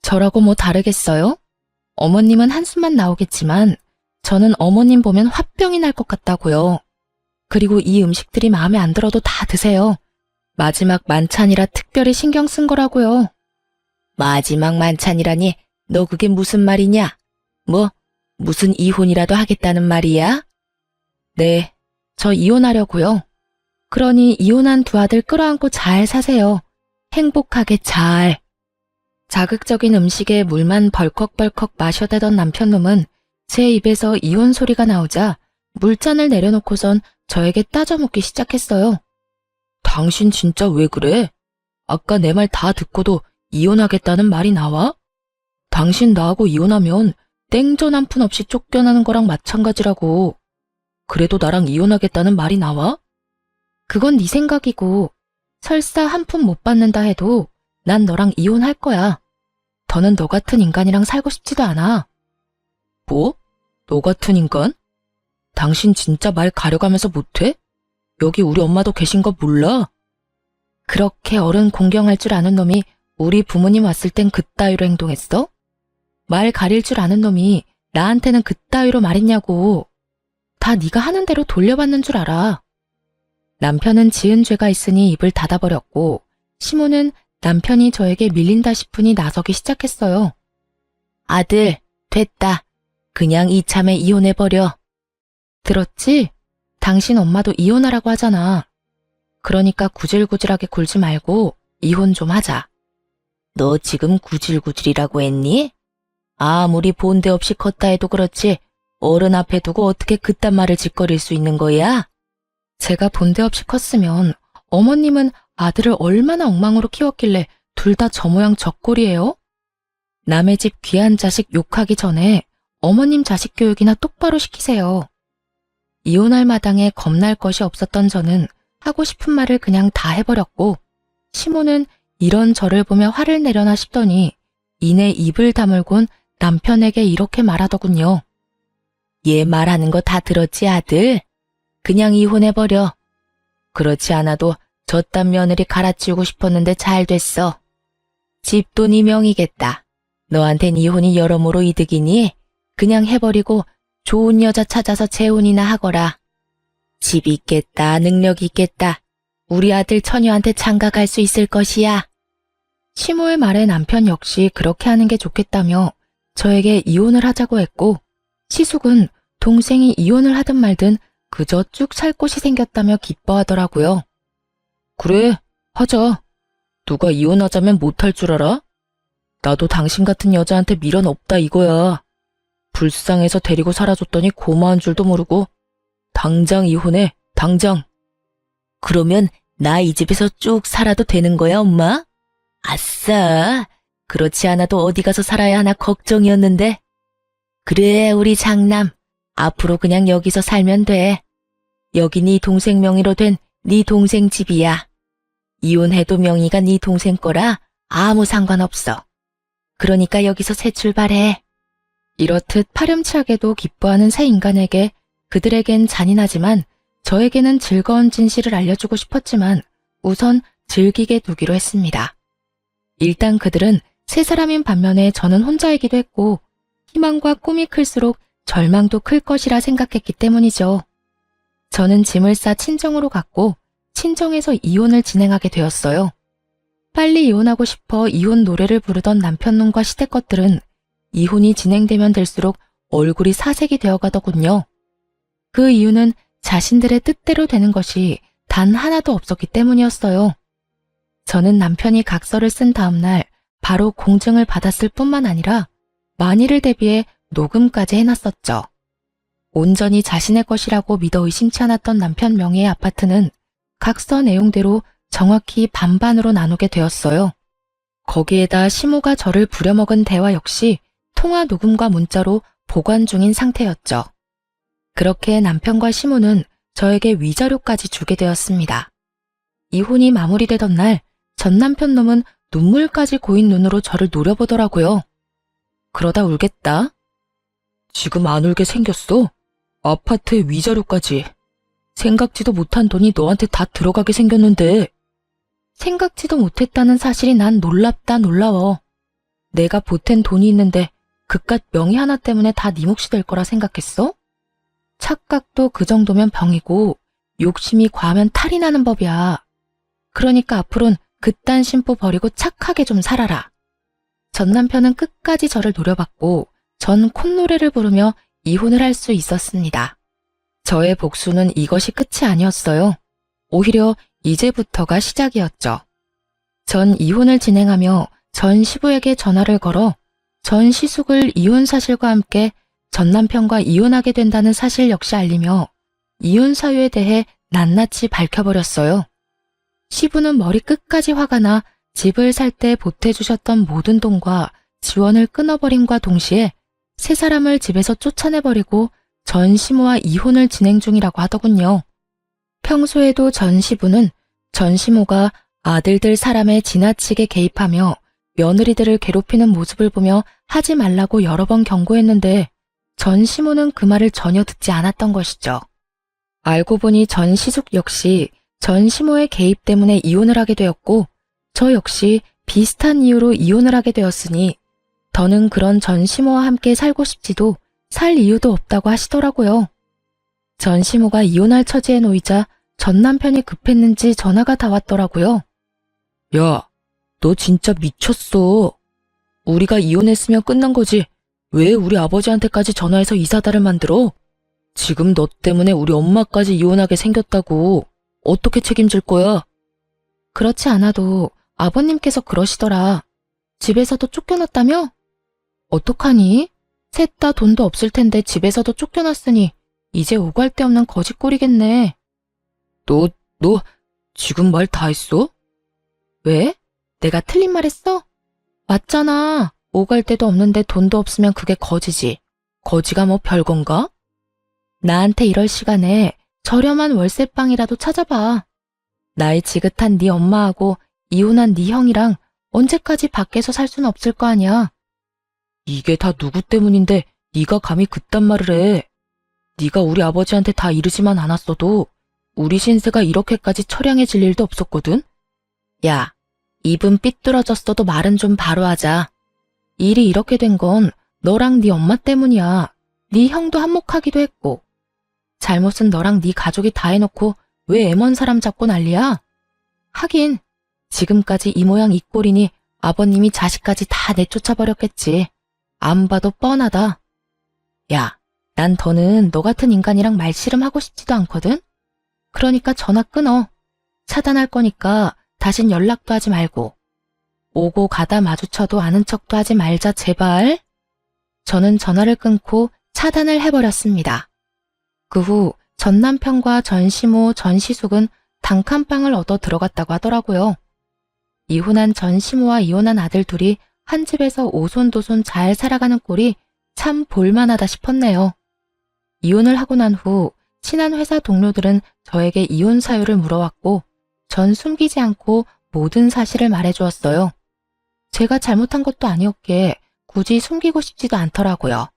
저라고 뭐 다르겠어요? 어머님은 한숨만 나오겠지만 저는 어머님 보면 화병이 날 것 같다고요. 그리고 이 음식들이 마음에 안 들어도 다 드세요. 마지막 만찬이라 특별히 신경 쓴 거라고요. 마지막 만찬이라니 너 그게 무슨 말이냐? 뭐 무슨 이혼이라도 하겠다는 말이야? 네, 저 이혼하려고요. 그러니 이혼한 두 아들 끌어안고 잘 사세요. 행복하게 잘. 자극적인 음식에 물만 벌컥벌컥 마셔대던 남편놈은 제 입에서 이혼 소리가 나오자 물잔을 내려놓고선 저에게 따져묻기 시작했어요. 당신 진짜 왜 그래? 아까 내 말 다 듣고도 이혼하겠다는 말이 나와? 당신 나하고 이혼하면 땡전 한 푼 없이 쫓겨나는 거랑 마찬가지라고. 그래도 나랑 이혼하겠다는 말이 나와? 그건 네 생각이고 설사 한 푼 못 받는다 해도 난 너랑 이혼할 거야. 더는 너 같은 인간이랑 살고 싶지도 않아. 뭐? 너 같은 인간? 당신 진짜 말 가려가면서 못해? 여기 우리 엄마도 계신 거 몰라? 그렇게 어른 공경할 줄 아는 놈이 우리 부모님 왔을 땐 그따위로 행동했어? 말 가릴 줄 아는 놈이 나한테는 그따위로 말했냐고. 다 네가 하는 대로 돌려받는 줄 알아. 남편은 지은 죄가 있으니 입을 닫아버렸고 시모는 남편이 저에게 밀린다 싶으니 나서기 시작했어요. 아들, 됐다. 그냥 이참에 이혼해버려. 들었지? 당신 엄마도 이혼하라고 하잖아. 그러니까 구질구질하게 굴지 말고 이혼 좀 하자. 너 지금 구질구질이라고 했니? 아무리 본데 없이 컸다 해도 그렇지 어른 앞에 두고 어떻게 그딴 말을 짓거릴 수 있는 거야? 제가 본데 없이 컸으면 어머님은 아들을 얼마나 엉망으로 키웠길래 둘 다 저 모양 저 꼴이에요? 남의 집 귀한 자식 욕하기 전에 어머님 자식 교육이나 똑바로 시키세요. 이혼할 마당에 겁날 것이 없었던 저는 하고 싶은 말을 그냥 다 해버렸고 시모는 이런 저를 보며 화를 내려나 싶더니 이내 입을 다물곤 남편에게 이렇게 말하더군요. 얘 말하는 거 다 들었지, 아들? 그냥 이혼해버려. 그렇지 않아도 저딴 며느리 갈아치우고 싶었는데 잘 됐어. 집도 네 명이겠다. 너한텐 이혼이 여러모로 이득이니 그냥 해버리고 좋은 여자 찾아서 재혼이나 하거라. 집 있겠다, 능력 있겠다. 우리 아들 처녀한테 장가 갈 수 있을 것이야. 시모의 말에 남편 역시 그렇게 하는 게 좋겠다며 저에게 이혼을 하자고 했고, 시숙은 동생이 이혼을 하든 말든 그저 쭉 살 곳이 생겼다며 기뻐하더라고요. 그래, 하자. 누가 이혼하자면 못할 줄 알아? 나도 당신 같은 여자한테 미련 없다 이거야. 불쌍해서 데리고 살아줬더니 고마운 줄도 모르고. 당장 이혼해, 당장. 그러면 나 이 집에서 쭉 살아도 되는 거야, 엄마? 아싸, 그렇지 않아도 어디 가서 살아야 하나 걱정이었는데. 그래, 우리 장남. 앞으로 그냥 여기서 살면 돼. 여기 네 동생 명의로 된 네 동생 집이야. 이혼해도 명의가 네 동생 거라 아무 상관없어. 그러니까 여기서 새 출발해. 이렇듯 파렴치하게도 기뻐하는 새 인간에게 그들에겐 잔인하지만 저에게는 즐거운 진실을 알려주고 싶었지만 우선 즐기게 두기로 했습니다. 일단 그들은 세 사람인 반면에 저는 혼자이기도 했고 희망과 꿈이 클수록 절망도 클 것이라 생각했기 때문이죠. 저는 짐을 싸 친정으로 갔고 친정에서 이혼을 진행하게 되었어요. 빨리 이혼하고 싶어 이혼 노래를 부르던 남편놈과 시댁것들은 이혼이 진행되면 될수록 얼굴이 사색이 되어가더군요. 그 이유는 자신들의 뜻대로 되는 것이 단 하나도 없었기 때문이었어요. 저는 남편이 각서를 쓴 다음날 바로 공증을 받았을 뿐만 아니라 만일을 대비해 녹음까지 해놨었죠. 온전히 자신의 것이라고 믿어 의심치 않았던 남편 명의의 아파트는 각서 내용대로 정확히 반반으로 나누게 되었어요. 거기에다 시모가 저를 부려먹은 대화 역시 통화 녹음과 문자로 보관 중인 상태였죠. 그렇게 남편과 시모는 저에게 위자료까지 주게 되었습니다. 이혼이 마무리되던 날 전 남편 놈은 눈물까지 고인 눈으로 저를 노려보더라고요. 그러다 울겠다. 지금 안 울게 생겼어? 아파트에 위자료까지. 생각지도 못한 돈이 너한테 다 들어가게 생겼는데. 생각지도 못했다는 사실이 난 놀랍다 놀라워. 내가 보탠 돈이 있는데 그깟 명의 하나 때문에 다 네 몫이 될 거라 생각했어? 착각도 그 정도면 병이고 욕심이 과하면 탈이 나는 법이야. 그러니까 앞으론 그딴 심보 버리고 착하게 좀 살아라. 전 남편은 끝까지 저를 노려봤고 전 콧노래를 부르며 이혼을 할 수 있었습니다. 저의 복수는 이것이 끝이 아니었어요. 오히려 이제부터가 시작이었죠. 전 이혼을 진행하며 전 시부에게 전화를 걸어 전 시숙을 이혼 사실과 함께 전 남편과 이혼하게 된다는 사실 역시 알리며 이혼 사유에 대해 낱낱이 밝혀버렸어요. 시부는 머리 끝까지 화가 나 집을 살 때 보태주셨던 모든 돈과 지원을 끊어버림과 동시에 세 사람을 집에서 쫓아내버리고 전 시모와 이혼을 진행 중이라고 하더군요. 평소에도 전 시부는 전 시모가 아들들 사람에 지나치게 개입하며 며느리들을 괴롭히는 모습을 보며 하지 말라고 여러 번 경고했는데 전 시모는 그 말을 전혀 듣지 않았던 것이죠. 알고 보니 전 시숙 역시 전 시모의 개입 때문에 이혼을 하게 되었고 저 역시 비슷한 이유로 이혼을 하게 되었으니 더는 그런 전 시모와 함께 살고 싶지도 살 이유도 없다고 하시더라고요. 전 시모가 이혼할 처지에 놓이자 전 남편이 급했는지 전화가 다 왔더라고요. 야, 너 진짜 미쳤어. 우리가 이혼했으면 끝난 거지. 왜 우리 아버지한테까지 전화해서 이사다를 만들어? 지금 너 때문에 우리 엄마까지 이혼하게 생겼다고. 어떻게 책임질 거야? 그렇지 않아도 아버님께서 그러시더라. 집에서도 쫓겨났다며? 어떡하니? 셋 다 돈도 없을 텐데 집에서도 쫓겨났으니 이제 오갈 데 없는 거짓골이겠네. 너 지금 말 다 했어? 왜? 내가 틀린 말 했어? 맞잖아. 오갈 데도 없는데 돈도 없으면 그게 거지지. 거지가 뭐 별건가? 나한테 이럴 시간에 저렴한 월세방이라도 찾아봐. 나이 지긋한 네 엄마하고 이혼한 네 형이랑 언제까지 밖에서 살 수는 없을 거 아니야. 이게 다 누구 때문인데 네가 감히 그딴 말을 해. 네가 우리 아버지한테 다 이르지만 않았어도 우리 신세가 이렇게까지 처량해질 일도 없었거든? 야, 입은 삐뚤어졌어도 말은 좀 바로 하자. 일이 이렇게 된 건 너랑 네 엄마 때문이야. 네 형도 한몫하기도 했고. 잘못은 너랑 네 가족이 다 해놓고 왜 애먼 사람 잡고 난리야? 하긴 지금까지 이 모양 이 꼴이니 아버님이 자식까지 다 내쫓아버렸겠지. 안 봐도 뻔하다. 야, 난 더는 너 같은 인간이랑 말씨름하고 싶지도 않거든? 그러니까 전화 끊어. 차단할 거니까 다신 연락도 하지 말고. 오고 가다 마주쳐도 아는 척도 하지 말자 제발. 저는 전화를 끊고 차단을 해버렸습니다. 그 후 전 남편과 전 시모, 전 시숙은 단칸방을 얻어 들어갔다고 하더라고요. 이혼한 전 시모와 이혼한 아들 둘이 한 집에서 오손도손 잘 살아가는 꼴이 참 볼만하다 싶었네요. 이혼을 하고 난 후 친한 회사 동료들은 저에게 이혼 사유를 물어왔고 전 숨기지 않고 모든 사실을 말해주었어요. 제가 잘못한 것도 아니었기에 굳이 숨기고 싶지도 않더라고요.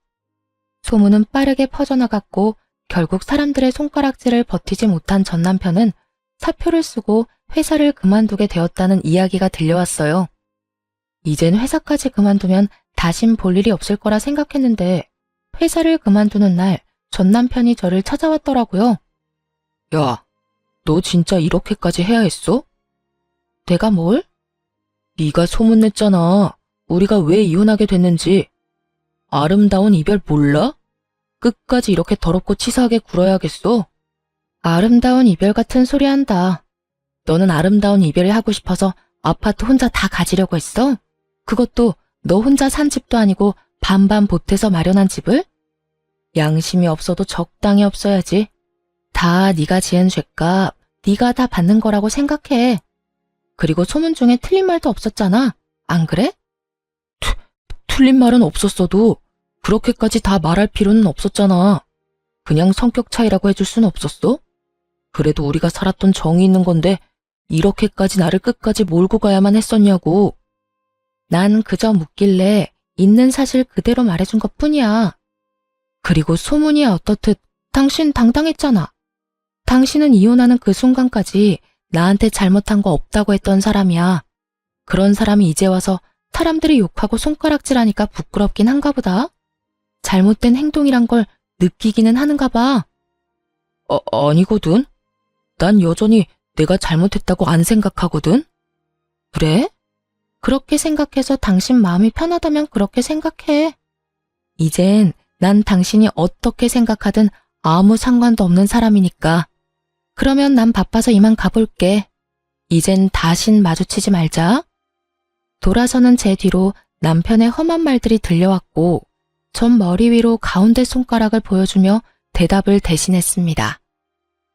소문은 빠르게 퍼져나갔고 결국 사람들의 손가락질을 버티지 못한 전 남편은 사표를 쓰고 회사를 그만두게 되었다는 이야기가 들려왔어요. 이젠 회사까지 그만두면 다신 볼 일이 없을 거라 생각했는데 회사를 그만두는 날 전 남편이 저를 찾아왔더라고요. 야, 너 진짜 이렇게까지 해야 했어? 내가 뭘? 네가 소문냈잖아. 우리가 왜 이혼하게 됐는지. 아름다운 이별 몰라? 끝까지 이렇게 더럽고 치사하게 굴어야겠어? 아름다운 이별 같은 소리 한다. 너는 아름다운 이별을 하고 싶어서 아파트 혼자 다 가지려고 했어? 그것도 너 혼자 산 집도 아니고 반반 보태서 마련한 집을? 양심이 없어도 적당히 없어야지. 다 네가 지은 죄값, 네가 다 받는 거라고 생각해. 그리고 소문 중에 틀린 말도 없었잖아. 안 그래? 틀린 말은 없었어도 그렇게까지 다 말할 필요는 없었잖아. 그냥 성격 차이라고 해줄 순 없었어? 그래도 우리가 살았던 정이 있는 건데 이렇게까지 나를 끝까지 몰고 가야만 했었냐고. 난 그저 묻길래 있는 사실 그대로 말해준 것뿐이야. 그리고 소문이야 어떻듯 당신 당당했잖아. 당신은 이혼하는 그 순간까지 나한테 잘못한 거 없다고 했던 사람이야. 그런 사람이 이제 와서 사람들이 욕하고 손가락질하니까 부끄럽긴 한가 보다. 잘못된 행동이란 걸 느끼기는 하는가 봐. 아니거든. 난 여전히 내가 잘못했다고 안 생각하거든. 그래? 그렇게 생각해서 당신 마음이 편하다면 그렇게 생각해. 이젠 난 당신이 어떻게 생각하든 아무 상관도 없는 사람이니까. 그러면 난 바빠서 이만 가볼게. 이젠 다신 마주치지 말자. 돌아서는 제 뒤로 남편의 험한 말들이 들려왔고 전 머리 위로 가운데 손가락을 보여주며 대답을 대신했습니다.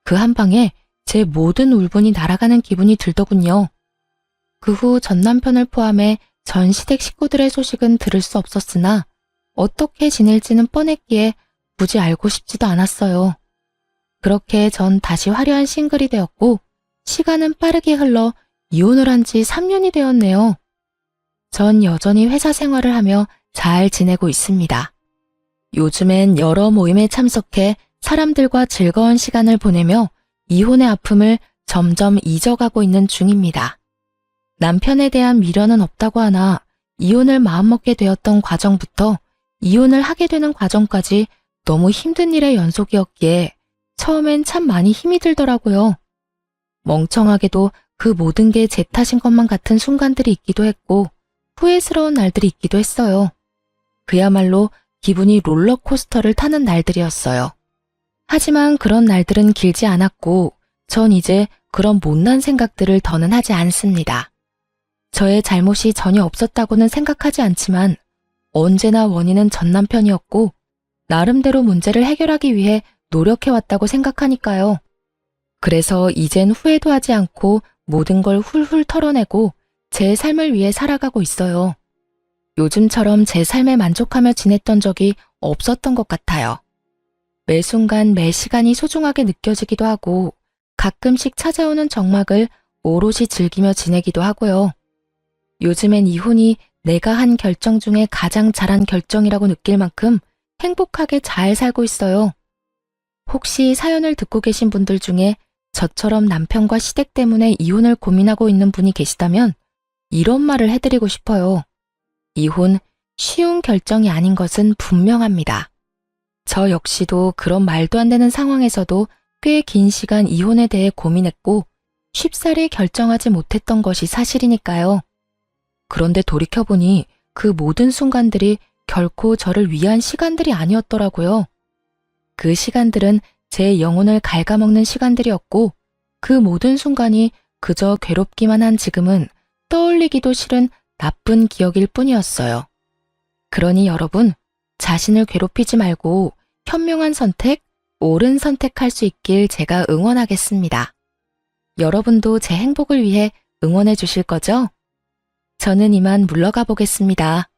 그 한 방에 제 모든 울분이 날아가는 기분이 들더군요. 그 후 전 남편을 포함해 전 시댁 식구들의 소식은 들을 수 없었으나 어떻게 지낼지는 뻔했기에 굳이 알고 싶지도 않았어요. 그렇게 전 다시 화려한 싱글이 되었고 시간은 빠르게 흘러 이혼을 한 지 3년이 되었네요. 전 여전히 회사 생활을 하며 잘 지내고 있습니다. 요즘엔 여러 모임에 참석해 사람들과 즐거운 시간을 보내며 이혼의 아픔을 점점 잊어가고 있는 중입니다. 남편에 대한 미련은 없다고 하나 이혼을 마음먹게 되었던 과정부터 이혼을 하게 되는 과정까지 너무 힘든 일의 연속이었기에 처음엔 참 많이 힘이 들더라고요. 멍청하게도 그 모든 게 제 탓인 것만 같은 순간들이 있기도 했고 후회스러운 날들이 있기도 했어요. 그야말로 기분이 롤러코스터를 타는 날들이었어요. 하지만 그런 날들은 길지 않았고 전 이제 그런 못난 생각들을 더는 하지 않습니다. 저의 잘못이 전혀 없었다고는 생각하지 않지만 언제나 원인은 전 남편이었고 나름대로 문제를 해결하기 위해 노력해왔다고 생각하니까요. 그래서 이젠 후회도 하지 않고 모든 걸 훌훌 털어내고 제 삶을 위해 살아가고 있어요. 요즘처럼 제 삶에 만족하며 지냈던 적이 없었던 것 같아요. 매 순간 매 시간이 소중하게 느껴지기도 하고 가끔씩 찾아오는 정막을 오롯이 즐기며 지내기도 하고요. 요즘엔 이혼이 내가 한 결정 중에 가장 잘한 결정이라고 느낄 만큼 행복하게 잘 살고 있어요. 혹시 사연을 듣고 계신 분들 중에 저처럼 남편과 시댁 때문에 이혼을 고민하고 있는 분이 계시다면 이런 말을 해드리고 싶어요. 이혼 쉬운 결정이 아닌 것은 분명합니다. 저 역시도 그런 말도 안 되는 상황에서도 꽤 긴 시간 이혼에 대해 고민했고 쉽사리 결정하지 못했던 것이 사실이니까요. 그런데 돌이켜보니 그 모든 순간들이 결코 저를 위한 시간들이 아니었더라고요. 그 시간들은 제 영혼을 갉아먹는 시간들이었고 그 모든 순간이 그저 괴롭기만 한 지금은 떠올리기도 싫은 나쁜 기억일 뿐이었어요. 그러니 여러분, 자신을 괴롭히지 말고 현명한 선택, 옳은 선택할 수 있길 제가 응원하겠습니다. 여러분도 제 행복을 위해 응원해 주실 거죠? 저는 이만 물러가 보겠습니다.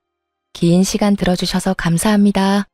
긴 시간 들어주셔서 감사합니다.